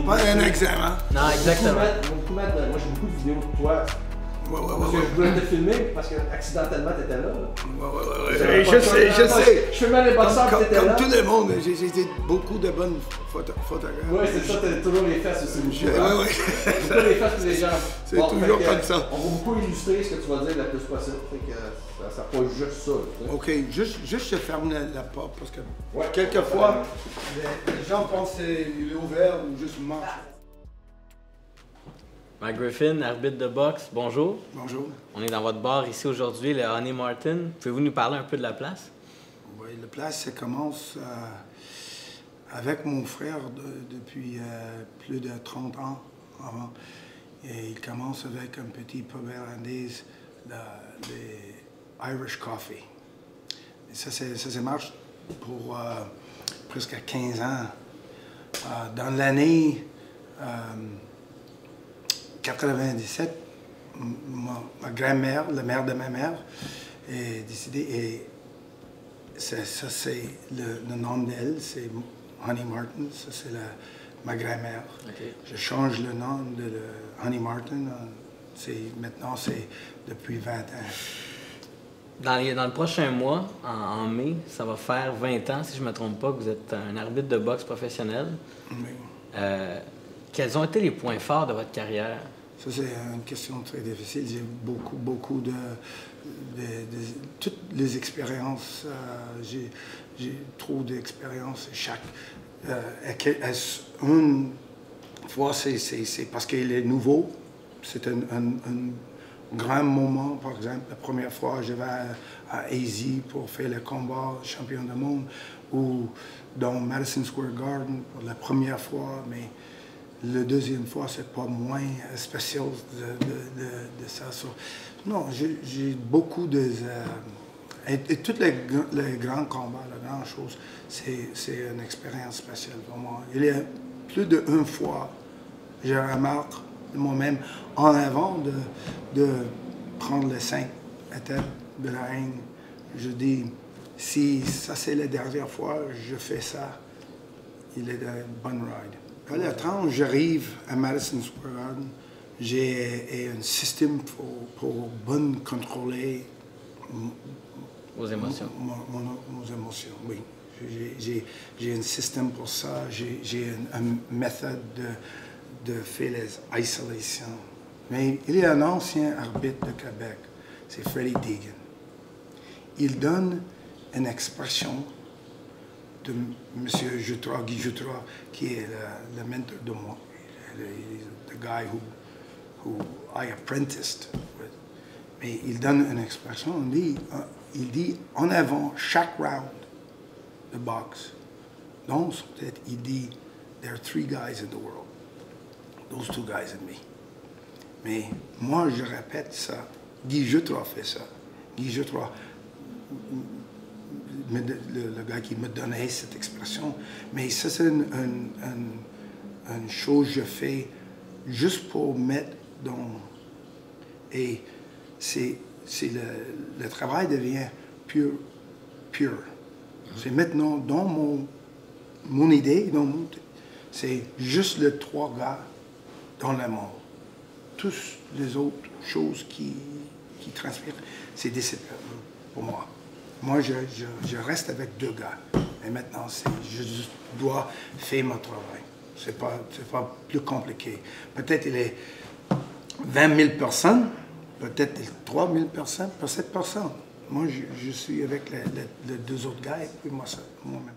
Pas un exemple, hein? Non, exactement. Moi, j'ai beaucoup de vidéos de toi. Parce que je voulais te filmer, parce que accidentellement t'étais là. Ouais. Je sais. Je fais mal les boxeurs, t'étais là. Comme tout le monde, j'ai été beaucoup de bonnes photographes. Oui, c'est ça, t'as toujours les fesses aussi. Oui. Toujours les fesses pour les gens. C'est toujours comme ça. On va beaucoup illustrer ce que tu vas dire le plus possible. Fait que ça pas juste ça. OK, juste je ferme la porte parce que quelquefois, les gens pensent qu'il est ouvert ou juste marche. Mike Griffin, arbitre de boxe, bonjour. Bonjour. On est dans votre bar ici aujourd'hui, le Honey Martin. Pouvez-vous nous parler un peu de la place? Oui, la place, ça commence avec mon frère depuis plus de 30 ans avant. Et il commence avec un petit pub irlandais, les Irish Coffee. Et ça marche pour presque 15 ans. Dans l'année 97, ma grand-mère, la mère de ma mère, est décédée et ça c'est le nom d'elle, c'est Honey Martin, ça c'est ma grand-mère. Okay. Je change le nom de Honey Martin, maintenant c'est depuis 20 ans. Dans le prochain mois, en mai, ça va faire 20 ans, si je ne me trompe pas, que vous êtes un arbitre de boxe professionnel. Oui. Quels ont été les points forts de votre carrière? Ça, c'est une question très difficile. J'ai beaucoup de toutes les expériences. J'ai trop d'expériences. Une fois, c'est parce qu'il est nouveau. C'est un grand moment. Par exemple, la première fois, je vais à Asie pour faire le combat champion du monde ou dans Madison Square Garden pour la première fois. Mais la deuxième fois, c'est pas moins spécial de ça. Non, j'ai beaucoup de... et tous les grands combats, les grandes choses, c'est une expérience spéciale pour moi. Il y a plus d'une fois, je remarque moi-même, en avant de prendre les 5 étapes de la haine, je dis, si ça c'est la dernière fois, je fais ça, il est une bonne ride. À la tranche, j'arrive à Madison Square Garden, j'ai un système pour bien contrôler Vos émotions. Nos émotions, oui. J'ai un système pour ça, j'ai une méthode de faire les isolations. Mais il y a un ancien arbitre de Québec, c'est Freddie Deegan. Il donne une expression de M. Jutra, Guy Jutra, qui est le mentor de moi, the guy who I apprenticed with. Mais il donne une expression, il dit en avant chaque round de boxe. Dans son tête, il dit, there are 3 guys in the world. Those 2 guys and me. Mais moi, je répète ça. Guy Jutra fait ça. Guy Jutra, le gars qui me donnait cette expression. Mais ça, c'est une chose que je fais juste pour mettre dans... Et le travail devient pur. C'est maintenant dans mon idée, c'est juste les 3 gars dans le monde. Toutes les autres choses qui transpirent, c'est discipline pour moi. Moi, je reste avec 2 gars. Et maintenant, je dois faire mon travail. C'est pas plus compliqué. Peut-être il est 20 000 personnes, peut-être 3 000 personnes, peut-être personne. Moi, je suis avec les 2 autres gars et puis moi-même.